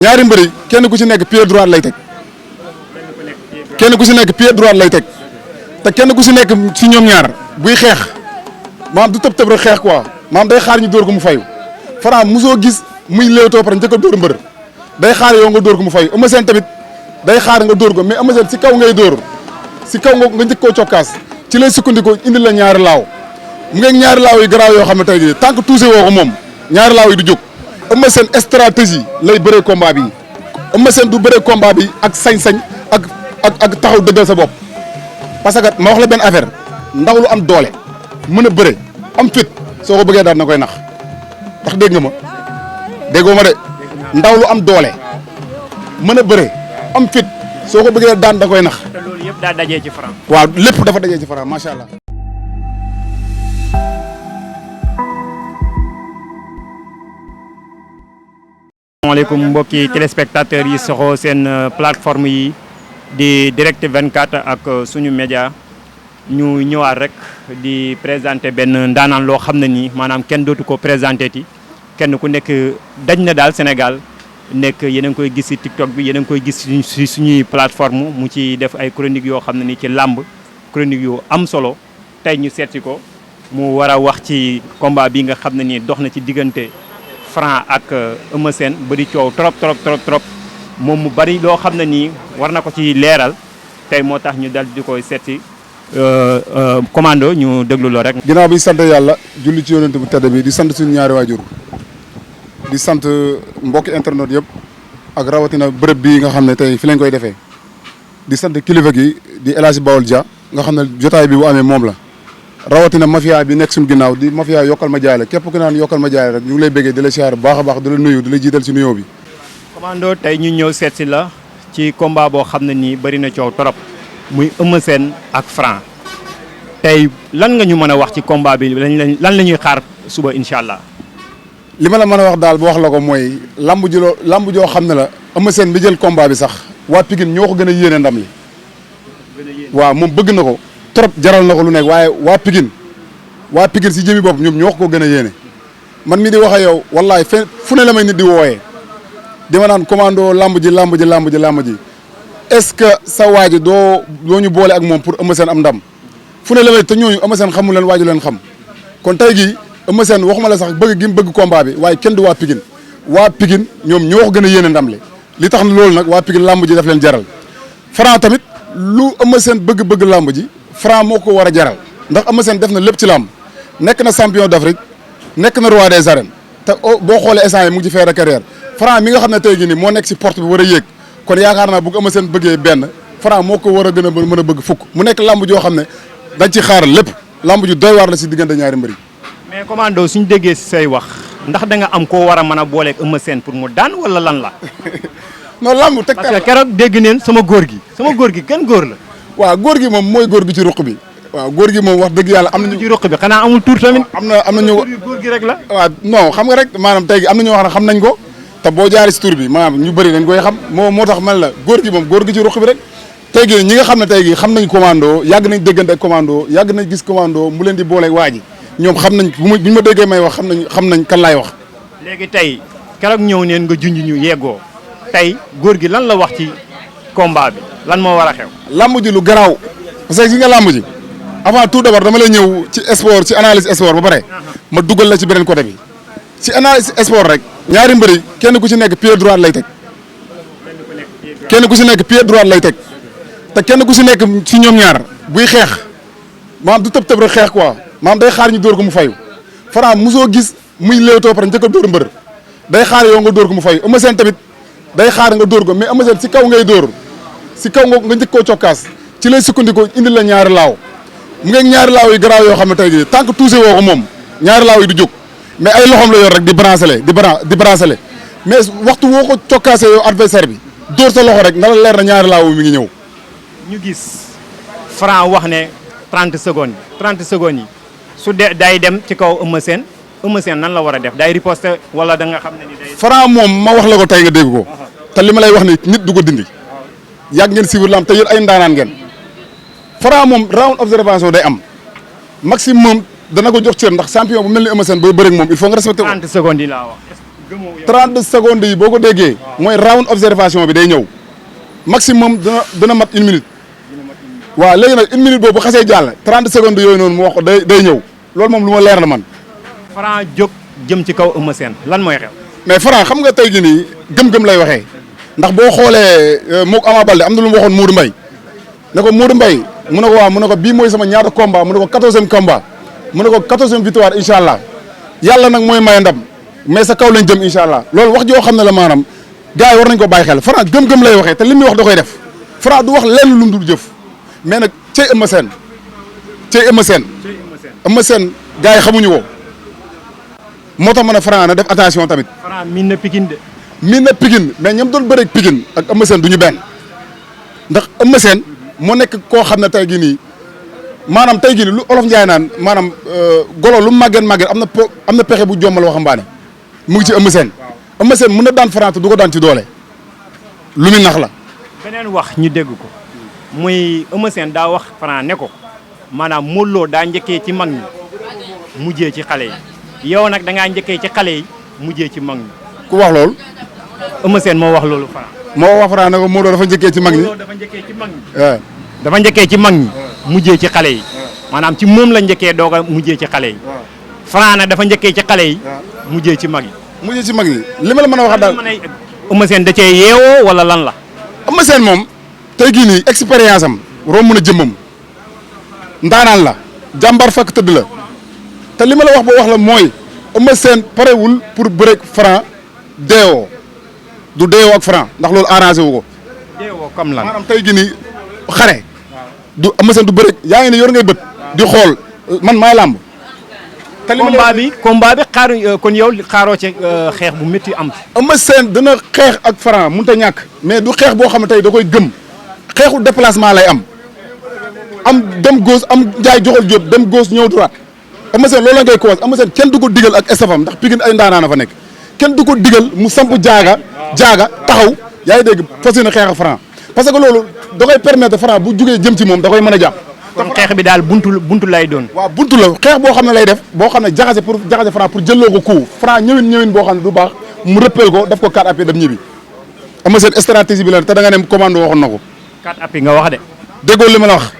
ñaari mbëri kenn ku ci nekk pied droit lay teg kenn ku ci nekk pied droit lay teg te kenn ku ci nekk ci ñoom ñaar buy xeex maanaam du tëb rek xeex quoi maanaam day xaar ñu dóor ko mu fayu Franc mosoo gis muy léewtoo pare njëkk a dóor mbër day xaar yow nga dóor ko mu fayu Eumeu Sène tamit day xaar nga dóor ko mais Eumeu Sène si kaw ngay dóor si kaw nga njëkk koo cokkaas ci lay sukkandiku indi la ñaari laaw mu ngeeg ñaari laaw yi garaaw yoo xam ne tey jii tant que touché woo ko moom ñaari laaw yi du jóg Eumeu Sène stratégie lay bëree combat bi Eumeu Sène du bëree combat bi ak sañ-sañ ak taxaw dëggal sa bopp parce que ma wax la benn affaire ndaw lu am doole mën a bëre am fit soo ko bëggee daal na koy nax ndax dégg nga ma déggoo ma de ndaw lu am doole mën a bëre am fit soo ko bëggee daan da koy nax. te loolu yëpp daa dajee ci Franc. waaw lépp dafa dajee ci Franc macha allah. asalaamaaleykum mbokki téléspectateurs yi soxoo seen plateforme yi di direct 24 ak suñu média ñu ñëwaat rek di présenter benn ndaanaan loo xam ne nii maanaam kenn dootu ko présenté ti kenn ku nekk daj na daal Sénégal nekk yéen a ngi koy gis ci TikTok bi yéen a ngi koy gis ci suñuy plateforme mu ci def ay chroniques yoo xam ne nii ci làmb chroniques yu am solo tey ñu seeti ko mu war a wax ci combat bi nga xam ne nii dox na ci diggante Franc ak Eumeu Sène bëri coow trop moom mu bari loo xam ne nii war na ko ci leeral tey moo tax ñu dal di koy seeti commando ñu déglu lo rek. ginnaaw bi sant yàlla julli ci yonent bu tedd bi di sant suñu ñaari waajur di sant mbokki internet yëpp ak rawatina bërëb bii nga xam ne tey fi lañ koy defee di sant kilifa gi di El Hadj Baol Dia nga xam ne jotaay bi bu amee moom la rawatina mafia bi nekk suñu ginnaaw di mafia yokkal ma jaay la képp ku naan yokkal ma jaay rek ñu ngi lay bëggee di la siyaar bu baax a baax di la nuyu di la jiital si nuyoo bi. commando tey ñu ñëw seet si la ci combat boo xam ne nii bëri na coow trop muy Eumeu Sène ak Franc tey lan nga ñu mën a wax ci combat bi lan la ñuy xaar suba incha allah. li ma la mën a wax daal bu wax la ko mooy lamb joo xam ne la Eumeu Sène bi jël combat bi sax waa Pikine ñoo ko gën a yéene ndam li. waaw moom bëgg na ko trop jaral na ko lu nekk waaye waa Pikine si jëmi bopp ñoom ñoo ko gën a yéene man mi di wax ak yow wallahi fu ne la may nit di wooyee di ma naan commando lamb ji est-ce que sa waaji doo ñu boole ak moom pour Eumeu Sène am ndam fu ne la may te ñooñu Eumeu Sène xamul leen waaju leen xam kon tey gii Eumeu Sène waxuma la sax bëgg gi mu bëgg combat bi waaye kenn du waa Pikine ñoom ñoo ko gën a yéene ndam li tax na loolu nag waa Pikine lamb ji daf leen jaral Franc tamit lu Eumeu Sène bëgg lamb ji Franc moo ko war a jaral ndax Eumeu Sène def na lépp ci lamb nekk na champion d'Afrique nekk na roi des arènes te boo xoolee instant yi mu ngi ci fin de carrière Franc mi nga xam ne tey jii nii moo nekk si porte bi war a yéeg kon yaakaar naa bu ko Eumeu Sène bëggee benn Franc moo ko war a gën a mën a bëgg fukk mu nekk lamb joo xam ne dañ ci xaaral lépp lamb ju doy waar la si diggante ñaari mbëri. mais commando suñu déggee si say wax ndax da nga am koo war a mën a booleeg Eumeu Sène pour mu daan wala lan la. non lamb teg parce que keroog dégg neen sama góor gi kenn góor la. waaw góor gi moom mooy góor gi ci ruq bi. waaw góor gi moom wax dëgg yàlla am nañu ci ruq bi xanaa amul tur tamit. am na ñu góor gi rek la. waaw non xam nga rek maanaam tey gi am na ñoo xam ne xam nañ ko te boo jaaree si tur bi maanaam ñu bëri dañ koy xam moo tax man la góor gi moom góor gi ci ruq bi rek tey gi ñi nga xam ne tey gi xam nañ commando yàgg nañ déggante ak commando yàgg nañ gis commando mu leen di booleeg waa ji ñoom xam nañ bu ñu ma déggee may wax xam nañ kan laay wax. léegi tey keroog ñëw neen nga junj ñu yeggoo tey góor gi lan la wax ci combat bi lan moo war a xew. lamb ji lu garaaw parce que gi nga lamb ji avant tout d'abord dama lay ñëw ci sport ci analyse sport ba pare ma dugal la ci beneen côté bi ci analyse sport rek ñaari mbëri kenn ku ci nekk pied droit lay teg kenn ku ci nekk pied droit lay teg te kenn ku ci nekk ci ñoom ñaar buy xeex maanaam du tëb rek xeex quoi maanaam day xaar ñu dóor ko mu fayu Franc mosoo gis muy léewtoo pare njëkk a dóor mbër day xaar yow nga dóor ko mu fayu Eumeu Sène tamit day xaar nga dóor ko mais Eumeu Sène si kaw ngay dóor si kaw nga njëkk koo cokkaas ci lay sukkandiku indi la ñaari laaw mu ngeeg ñaari laaw yi garaaw yoo xam ne tey jii tant que touché woo ko moom ñaari laaw yi du jóg mais ay loxoom la yor rek di brancelé mais waxtu woo ko cokkaasee yow adversaire bi dóor sa loxo rek na la leer na ñaari laaw mi ngi ñëw. ñu gis Franc wax ne 30 secondes yi su dee day dem ci kaw Eumeu Sène nan la war a def day riposter wala da nga xam ne ni day. Franc moom ma wax la ko tey nga dégg ko te li ma lay wax ni nit du ko dindi yàgg ngeen suivre lamb te yéen ay ndaanaan ngeen. Franc moom round observation day am maximum dana ko jox cër ndax champion bu mel ni Eumeu Sène booy bëreeg moom il faut nga respecté ko. 30 secondes yi laa wax. 30 secondes yi boo ko déggee mooy round observation bi day ñëw maximum dana mat 1 minute waaw léegi nag 1 minute boobu bu xasee jàll 30 secondes yooyu noonu mu wax ko day ñëw loolu moom lu ma leer la man. Franc jóg jëm ci kaw Eumeu Sène lan mooy xew. mais Franc xam nga tey jii nii gëm-gëm lay waxee ndax boo xoolee moog Ama Baldé am na lu mu waxoon Modou Mbaye ne ko Modou Mbaye mu ne ko waaw mu ne ko bii mooy sama ñaata combat mu ne ko 14e combat mu ne ko 14e victoire incha allah yàlla nag mooy maye ndam mais sa kaw lañ jëm incha allah loolu wax joo xam ne la maanaam gars yi war nañ ko bàyyi xel Franc gëm-gëm lay waxee te li muy wax da koy def Franc du wax lenn lu mu dul jëf mais nag cey Eumeu Sène cey Eumeu Sène Eumeu Sène gars yi xamuñu ko moo tax ma ne Franc na def attention tamit. Franc miin na Pikine de. miin na Pikine mais ñoom doon bëreeg Pikine ak Eumeu Sène du ñu benn ndax Eumeu Sène moo nekk koo xam ne tey jii nii maanaam tey jii nii lu olof Njaay naan maanaam golo lu màgget am na pexe bu jommal waxambaane mu ngi ci Eumeu Sène. Eumeu Sène mën na daan Franc te du ko daan ci doole lu muy nax la. beneen wax ñu dégg ko muy Eumeu Sène daa wax Franc ne ko maanaam Modou Lo daa njëkkee ci mag ñi mujjee ci xale yi yow nag da ngaa njëkkee ci xale yi mujjee ci mag ñi. ku wax loolu. Eumeu Sène moo wax loolu Franc. moo wax Franc ne ko Modou Lo dafa njëkkee ci mag ñi. dafa njëkkee ci mag ñi. dafa njëkkee ci mag ñi. mujjee ci xale yi. maanaam ci moom la njëkkee doog a mujjee ci xale yi. Franc nag dafa njëkkee ci xale yi. mujjee ci mag yi. mujjee ci mag ñi li ma la mën a wax daal. Eumeu Sène da cee yeewoo wala lan la. Eumeu Sène moom tey jii nii expérience am romb na jëmmam ndaanaan la jàmbar fakk tëdd la te li ma la wax ba wax la mooy Eumeu Sène parewul pour bëreeg Franc deewoo du deewoo ak Franc ndax loolu arrangé wu ko. deewoo comme lan maanaam tey jii nii xare du Eumeu Sène du bëreeg yaa ngi ne yor ngay bët di xool man maay làmb. te li combat bi xaaru kon yow xaaroo ci xeex bu métti am. Eumeu Sène dina xeex ak Franc mënut a ñàkk mais du xeex boo xam ne tey da koy gëm xeexu déplacement lay am dem gauche am jaay joxal jóob dem gauche ñëw droite Eumeu Sène loolu la ngay commencé Eumeu Sène kenn du ko digal ak estafam ndax Pikine ay ndaanaan fa nekk kenn du ko digal mu samp jaaga taxaw yaa ngi dégg fas yéene xeex ak Franc parce que loolu da koy permettre Franc bu jugee jëm ci moom da koy mën a jàpp. kon xeex bi daal buntu lay doon. waaw buntu la xeex boo xam ne lay def boo xam ne jaxase Franc pour jëlloo ko coup Franc ñëwin boo xam ne du baax mu rëppeel ko daf ko 4 appuis dem ñibbi Eumeu Sène stratégie bi la te da nga ne commando waxoon na ko. 4 appuis nga wax de. déggoo li ma la wax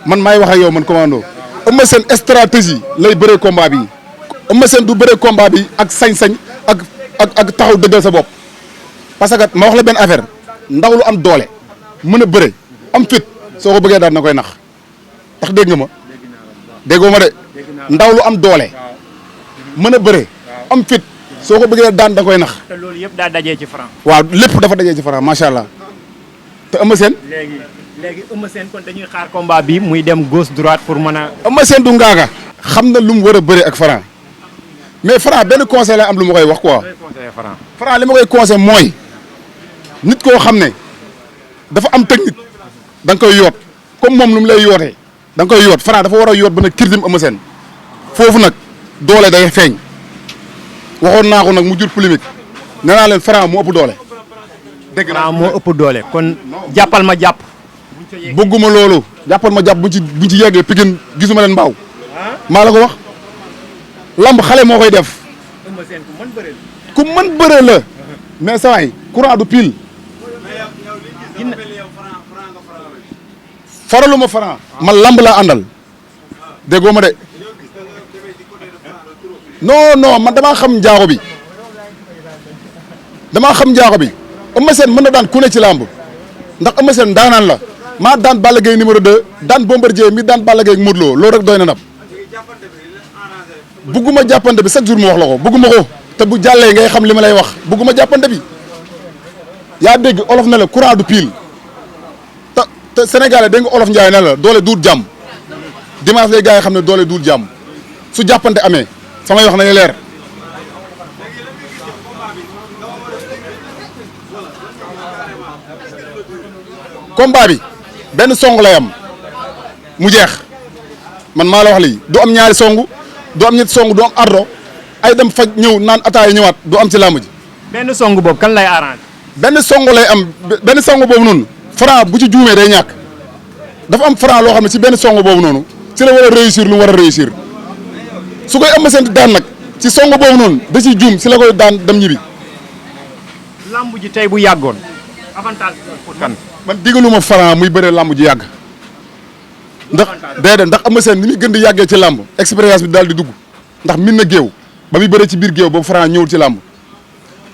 man maay wax ak yow man commando Eumeu Sène stratégie lay bëree combat bi Eumeu Sène du bëree combat bi ak sañ-sañ ak taxaw dëggal sa bopp parce que ma wax la benn affaire ndaw lu am doole mën a bëre am fit soo ko bëggee daal na koy nax ndax dégg nga ma déggoo ma de ndaw lu am doole mën a bëre am fit soo ko bëggee daan da koy nax. te loolu yëpp daa dajee ci Franc. waaw lépp dafa dajee ci Franc macha allah te Eumeu Sène. léegi Eumeu Sène kon dañuy xaar combat bi muy dem gauche droite pour mën a. Eumeu Sène du ngaaga. xam na lu mu war a bëre ak Franc mais Franc benn conseil la am lu ma koy wax quoi. Franc li ma koy conseil mooy nit koo xam ne dafa am technique da nga koy yoot comme moom lu mu lay yootee. da nga koy yoot Franc dafa war a yoot ba nag kirtim Eumeu Sène foofu nag doole day feeñ waxoon naa ko nag mu jur polémique nee naa leen Franc moo ëpp doole. dégg naa moo ëpp doole kon jàppal ma jàpp. bëgguma loolu jàppal ma jàpp buñ ci yeggee Pikine gisuma leen mbaaw maa la ko wax lamb xale moo koy def. Eumeu Sène ku mën bëre la mais sa waay courant du pile. faraluma Franc man lamb laa àndal déggoo ma de non man damaa xam njaago bi Eumeu Sène mën na daan ku ne ci lamb ndax Eumeu Sène daanaan la maa daan Balla Gaye numéro 2 daan Bombardier mi daan Balla Gaye ak Modou Lo loolu rek doy na ndam bugguma jàppante bi chaque jour mu wax la ko bugguma ko te bu jàllee ngay xam li ma lay wax bugguma jàppante bi yaa dégg olof na la courant du pile te Sénégalais dégg nga olof Njaay ne la doole duut jàmm dimanche lay gars yi xam ne doole duut jàmm su jàppante amee samay wax nañu leer. combat bi benn song lay am mu jeex man maa la wax lii du am ñaari song du am ñetti song du am ardo ay dem faj ñëw naan ataay ñëwaat du am ci làmb ji. benn song boobu kan lay arrangé. benn song lay am benn song boobu noonu Franc bu ci juumee day ñàkk dafa am Franc loo xam ne ci benn song boobu noonu ci la war a réussir lu mu war a réussir su koy Eumeu Sène daan nag ci song boobu noonu da ciy juum ci la koy daan dem ñibbi lamb ji tey bu yàggoon avantage pour kan. man digaluma Franc muy bëree lamb ji yàgg ndax déedéet ndax Eumeu Sène ni muy gën di yàggee ci lamb expérience bi daal di dugg ndax min na géew ba muy bëree ci biir géew boobu Franc ñëwul ci lamb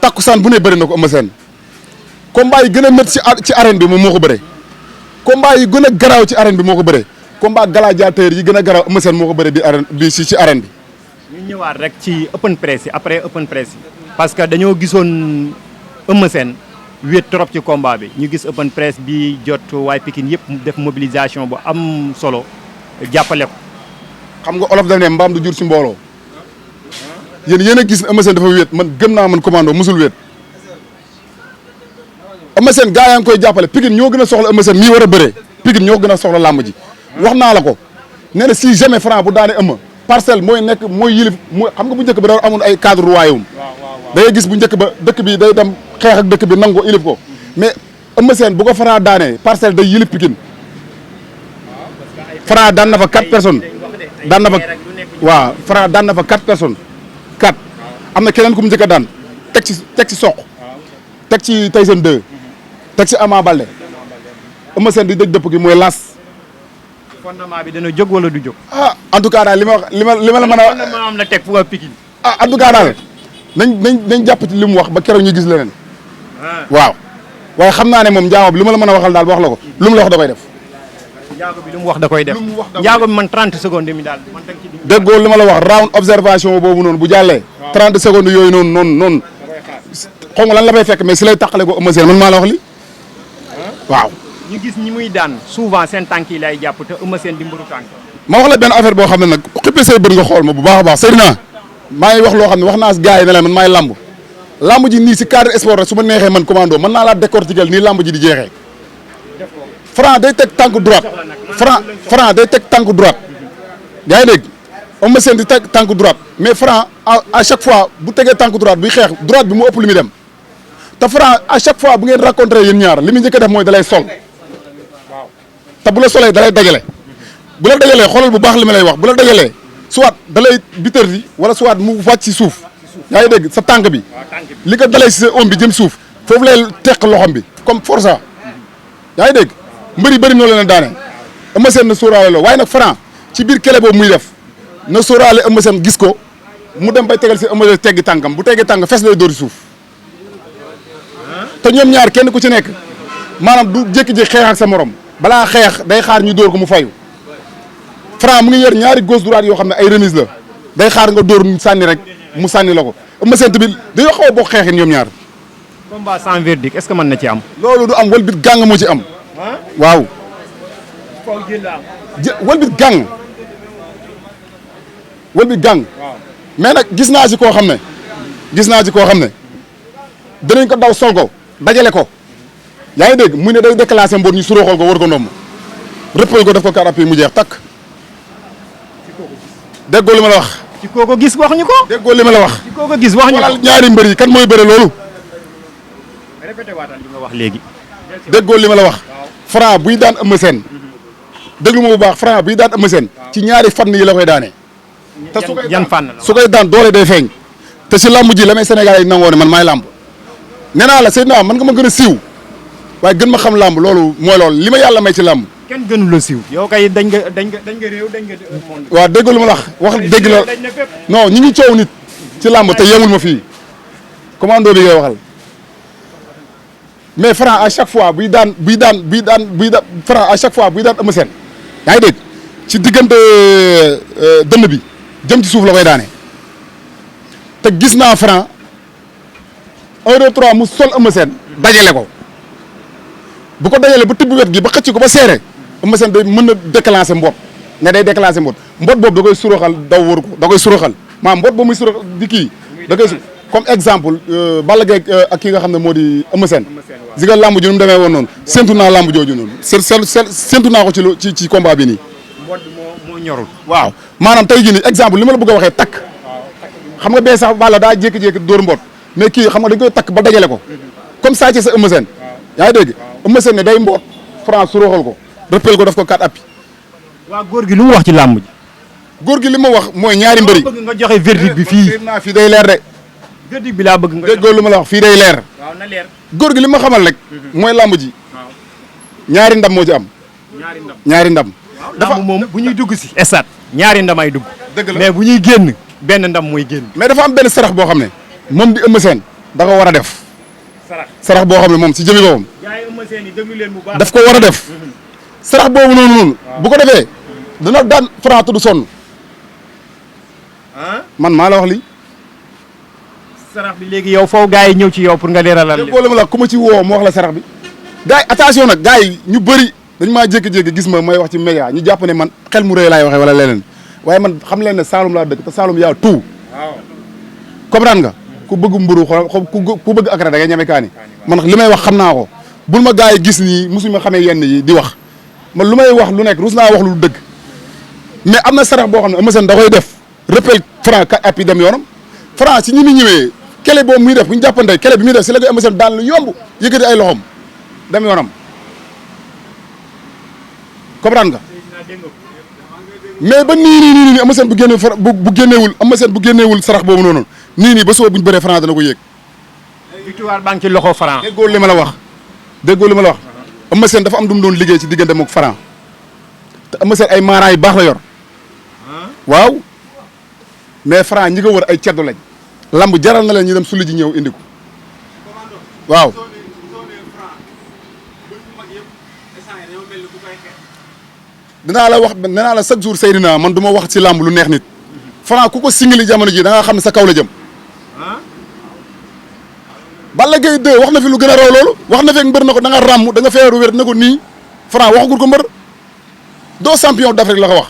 takkusaan bu ne bëri na ko Eumeu Sène combat yi gën a métti ci arène bi moom moo ko bëree combat yi gën a garaaw ci arène bi moo ko bëree combat gladiateur yi gën a garaaw Eumeu Sène moo ko bëree bi arène bi ci arène bi. ñu ñëwaat rek ci open press yi après open press yi parce que dañoo gisoon Eumeu Sène wéet trop ci combat bi ñu gis open press bi jot waay Pikine yëpp def mobilisation bu am solo jàppale ko. xam nga olof daf ne mbaam du jur si mbooloo yéen a gis ne Eumeu Sène dafa wéet man gëm naa man commando musul wéet Eumeu Sène gaa yaa ngi koy jàppale Pikine ñoo gën a soxla Eumeu Sène mii war a bëree Pikine ñoo gën a soxla làmb ji wax naa la ko nee na si jamais Franc bu daane Eumeu parcelle mooy nekk mooy yilif mooy xam nga bu njëkk ba dafa amoon ay cadre royaume da ngay gis bu njëkk ba dëkk bi day dem xeex ak dëkk bi nangu ko ilif ko mais Eumeu Sène bu ko Franc daanee parcelle day yilif Pikine Franc daan na fa 4 personnes daan na fa waaw Franc daan na fa 4 personnes 4 am na keneen ku mu njëkk a daan teg ci soq teg ci Tyson 2 teg ci Ama Baldé Eumeu Sène di dëj dëpp gi mooy las fondement bi dana jóg wala du jóg. ah en tout cas daal li ma wax li ma la mën a. fondement am la teg fu nga Pikine. ah en tout cas daal nañ jàpp ci li mu wax ba keroog ñu gis leneen. waaw waaye xam naa ne moom njaago bi li ma la mën a waxal daal ba wax la ko lu mu la wax da koy def. njaago bi lu mu wax da koy def. njaago bi man 30 secondes mi daal man. déggoo li ma la wax round observation boobu noonu bu jàllee. 30 secondes yooyu noonu. xaw ma lan la fay fekk mais si lay tàqale ko Eumeu Sène man maa la wax li waaw. ñu gis ñi muy daan souvent seen tànk yi lay jàpp te Eumeu Sène di mbëru tànk. ma wax la benn affaire boo xam ne nag xippee say bët nga xool ma bu baax a baax Seydina maa ngi wax loo xam ne wax naa si gars yi ne la man maay lamb lamb ji nii si cadre sport rek su ma neexee man commando mën naa laa décortiquer nii lamb ji di jeexee. Franc day teg tànk droite Franc day teg tànk droite yaa ngi dégg Eumeu Sène di teg tànk droite mais Franc à chaque fois bu tegee tànk droite buy xeex droite bi mu ëpp li muy dem te Franc à chaque fois bu ngeen rencontré yéen ñaar li muy njëkk a def mooy dalay sol te bu la solee dalay dajale bu la dajalee xoolal bu baax li ma lay wax bu la dajalee soit dalay bitërdi wala soit mu wàcc ci suuf yaa ngi dégg sa tànk bi li ko dalee ci sa oom bi jëm suuf foofu lay teq loxom bi comme força yaa ngi dégg mbër yi bëri noo leen a daane Eumeu Sène na sóoraale loo waaye nag Franc ci biir kele boobu muy def na sóoraale Eumeu Sène gis ko mu dem bay tegal si Eumeu Sène teggi tànkam bu teggi tànk fes lay dóor suuf te ñoom ñaar kenn ku ci nekk maanaam du jékki-jékki xeex ak sa morom balaa xeex day xaar ñu dóor ko mu fayu Franc mu ngi yor ñaari gauche droite yoo xam ne ay remise la day xaar nga dóor sànni rek mu sànni la ko Eumeu Sène tamit dañoo xaw a bokk xeexin ñoom ñaar. combat sans verdict est-ce que mën na ci am. loolu du am wëlbit gàng moo ci am. waaw. wëlbit gàng wëlbit gàng. mais nag gis naa ci koo xam ne danañ ko daw sol ko dajale ko yaa ngi dégg mu ne day déclassé mbor ñu suróoxal ko war ko ndomb rëppal ko def ko karap yi mu jeex takk déggoo li ma la wax. ci kooku gis wax ñu ko. déggoo li ma la wax. ci kooku gis wax ñu ko ñaari mbër yi kan mooy bëre loolu. répété waatal li nga wax léegi. déggoo li ma la wax. Franc buy daan Eumeu Sène déglu ma bu baax Franc buy daan Eumeu Sène ci ñaari fànn yi la koy daanee. te su koy yan fànn la su koy daan doole day feeñ. te si lamb ji la may Sénégal yi nangoo ne man maay lamb nee naa la Seydina man nga ma gën a siiw waaye gën ma xam lamb loolu mooy loolu li ma yàlla may ci lamb. kenn gënu la siiw. yow kay dañ nga réew dañ nga monde. waaw déggu lu ma la wax dégg la non ñi ngi coow nit ci lamb te yemul ma fii commando bi ngay waxal mais Franc à chaque fois buy daan Franc à chaque fois buy daan Eumeu Sène yaa ngi dégg ci diggante dënn bi jëm ci suuf la koy daane te gis naa Franc 1 2 3 mu sol Eumeu Sène dajale ko bu ko dajalee ba tibb wet gi ba xëcc ko ba seere Eumeu Sène day mën na déclencher mbot ne day déclencher mbot boobu da koy suroxal daw wër ko da koy suroxal maanaam mbot ba muy suroxal di kii da koy comme exemple Balla Gaye ak ki nga xam ne moo di Eumeu Sène si nga lamb ji nu mu demee woon noonu séntu naa lamb jooju noonu séntu naa ko ci combat bi nii. mbot moo ñorul. waaw maanaam tey jii nii exemple li ma la bëgg a waxee takk xam nga bee sax Balla daa jékki-jékki dóor mbot mais kii xam nga dañ koy takk ba dajale ko comme ça ci sa Eumeu Sène yaa ngi dégg Eumeu Sène ne day mboot Franc suroxal ko rëppel ko daf ko 4 appuis. waa góor gi lu mu wax ci làmb ji. góor gi li ma wax mooy ñaari mbëri. bëgg nga joxe verdict bi fii fii day leer de. verdict bi laa bëgg nga déggoo lu ma la wax fii day leer. waaw na leer. góor gi li ma xamal rek. mooy làmb ji. waaw ñaari ndam moo ci am. ñaari ndam. dafa moom bu ñuy dugg si. stade ñaari ndam ay dugg. dëgg la mais bu ñuy génn benn ndam mooy génn. mais dafa am benn sarax boo xam ne moom di Eumeu Sène da ko war a def. sarax boo xam ne moom si jëmi boppam. daf ko war a def. sarax boobu noonu. bu ko defee dina daan Franc du sonn. man maa la wax lii. sarax bi léegi yow foofu gars yi ñëw ci yow pour nga leeralal leen. léegi la ku ma ci woo ma wax la sarax bi. gars yi attention nag gars yi ñu bëri dañ maa jékki-jékki gis ma may wax ci média ñu jàpp ne man xel mu rëy laay waxee wala leneen waaye man xam leen ne Saloum laa dëkk te Saloum yaa tout. waaw comprendre nga. ku bëgg mburu ku bëgg akara da ngay ñeme kaani man li may wax xam naa ko bul ma gars yi gis nii mosuñu ma xamee yenn yi di wax man lu may wax lu nekk rus naa wax lu dëgg mais am na sarax boo xam ne Eumeu Sène da koy def rappel Franc ka appi dem yoonam Franc si ñi muy ñëwee kele boobu muy def bu ñu jàppante kele bi muy def si la koy Eumeu Sène daan lu yomb yëkkati ay loxom dem yoonam comprendre nga mais ba nii Eumeu Sène bu génneewul Eumeu Sène bu génneewul sarax boobu noonu nii ba soo buñ bëree Franc dana ko yéeg. victoire baa ngi ci loxo Franc. déggoo li ma la wax Eumeu Sène dafa am du mu doon liggéey ci diggante mook Franc te Eumeu Sène ay maaraay yu baax la yor waaw mais Franc ñi ko wër ay ceddo lañ lamb jaral na leen ñu dem sulli ji ñëw indi ko waaw. dinaa la wax nee naa la chaque jour Seydina man du ma wax ci lamb lu neex nit Franc ku ko singali jamono ji da nga xam ne sa kaw la jëm. Balla Gaye 2 wax na fi lu gën a raw loolu wax na fi ak mbër na ko da nga ràmm da nga feeru wér na ko nii Franc waxagul ko mbër doo champion d'Afrique la ko wax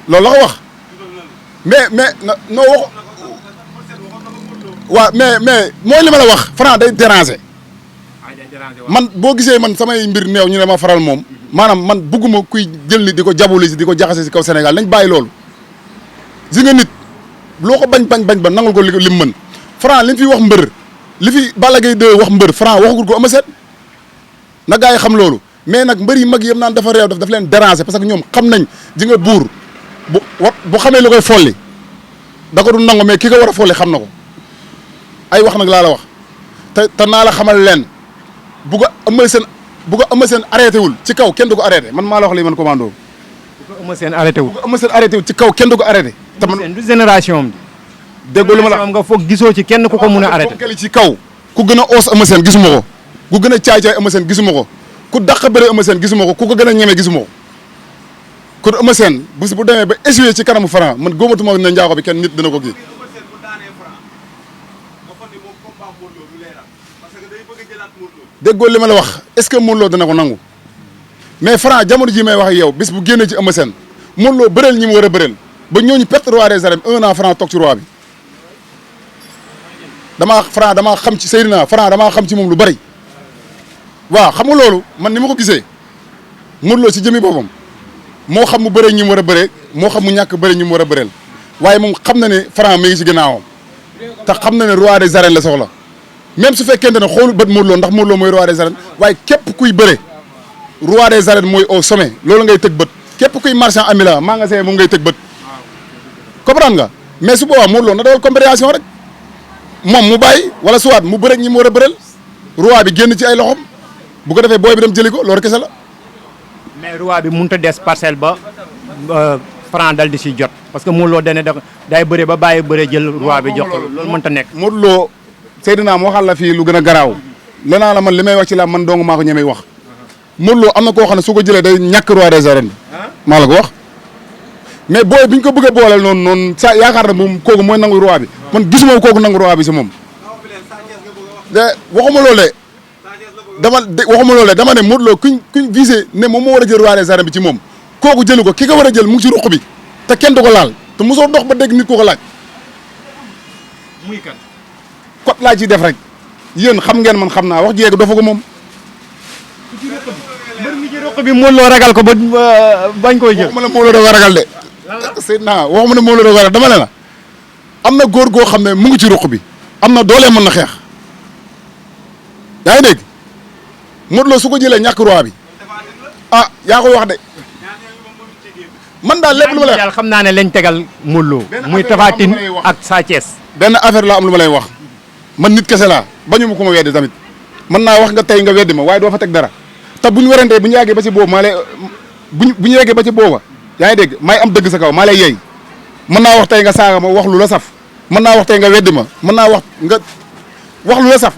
loolu la ko wax mais noo wax waaw mais mooy li ma la wax Franc day déranger man boo gisee man samay mbir néew ñu ne ma faral moom maanaam man bugguma kuy jël ni di ko jabuli si di ko jaxase si kaw Sénégal nañ bàyyi loolu si nga nit loo ko bañ ba nangul ko lim mën Franc li mu fi wax mbër li fi Balla Gaye 2 wax mbër Franc waxagul ko Eumeu Sène na gaa yi xam loolu mais nag mbër yi mag yëpp naan dafa réew daf leen déranger parce que ñoom xam nañ ji nga buur bu xamee lu koy folli da ko du nangu mais ki ko war a folli xam na ko ay wax nag laa la wax te naa la xamal leen bu ko Eumeu Sène arrêté wul ci kaw kenn du ko arrêté man maa la wax lii man commando bu ko Eumeu Sène arrêté wul. bu ko Eumeu Sène arrêté wul ci kaw kenn du ko arrêté. te man du génération am. déggoo lu ma la nga foog gisoo ci kenn ku ko mun a arrêté. ci kaw ku gën a oos Eumeu Sène gisuma ko ku gën a caay-caay Eumeu Sène gisuma ko ku dàq bëre Eumeu Sène gisuma ko ku ko gën a ñeme gisuma ko kon Eumeu Sène bu demee ba échoué ci kanamu Franc man góobatuma ne njaago bi kenn nit dina ko kii. déggoo li ma la wax est-ce que Modou Lo dana ko nangu mais Franc jamono ji may wax ak yow bis bu génnee ci Eumeu Sène Modou Lo bëreel ñi mu war a bëreel ba ñooñu perte roi des arènes 1 an Franc toog ci roi bi damaa xam ci Seydina Franc damaa xam ci moom lu bari waaw xam nga loolu man ni ma ko gisee Modou Lo ci jëmi boppam moo xam mu bëree ñi mu war a bëree moo xam mu ñàkk bëree ñi mu war a bëreel waaye moom xam na ne Franc mi ngi ci ginnaawam te xam na ne roi des arènes la soxla même su fekkente ne xoolul bët Modou Lo ndax Modou Lo mooy roi des arènes waaye képp kuy bëre roi des arènes mooy au sommet loolu ngay tëg bët képp kuy marchand ambulant magasin moom ngay tëg bët comprendre nga mais su boobaa Modou Lo na dawal compréhension rek moom mu bàyyi wala soit mu bëre ñi mu war a bëreel roi bi génn ci ay loxom bu ko defee booy bi dem jëli ko loolu kese la. mais roi bi mënut a des parcelle ba Franc dal di si jot parce que Modou Lo dane day bëre ba bàyyi bëre jël roi bi jox ko loolu mënut a nekk. Modou Lo Seydina moo waxal la fii lu gën a garaaw lenaa la man li may wax ci la man dong maa ko ñemee wax Modou Lo am na koo xam ne su ko jëlee day ñàkk roi des arènes maa la ko wax mais booy bi ñu ko bëgg a booleel noonu sa yaakaar na moom kooku mooy nangu roi bi man gisuma kooku nangu roi bi si moom de waxuma loolee waxuma loolee dama ne Modou Lo kuñ visé ne moom moo war a jël roi des arènes bi ci moom kooku jëlu ko ki ko war a jël mu ngi ci ruq bi te kenn du ko laal te mosoo dox ba dégg nit ko laaj muy kan kot laa ciy def rek yéen xam ngeen man xam naa wax jéeg dafa ko moom. mbër mi ci ruq bi Modou Lo ragal ko ba bañ koy jël. waxuma la Modou Lo da ko ragal de. Seydina waxuma ne Modou Lo da ko ragal dama ne la am na góor goo xam ne mu ngi ci ruq bi am na doole mën na xeex yaa ngi dégg Modou Lo su ko jëlee ñàkk roi bi ah yaa koy wax de man daal lépp lu ma lay wax xam naa ne lañ tegal Modou Lo muy Tapha Tine ak Sa Thiès. benn affaire la am lu ma lay wax man nit kese laa bañu ma ko ma weddi tamit mën naa wax nga tey nga weddi ma waaye doo fa teg dara te bu ñu werantee bu ñu yàggee ba ci boobu maa lay bu ñu yeggee ba ci booba yaa ngi dégg may am dëgg sa kaw maa lay yey mën naa wax tey nga saaga ma wax lu la saf mën naa wax tey nga weddi ma mën naa wax nga wax lu la saf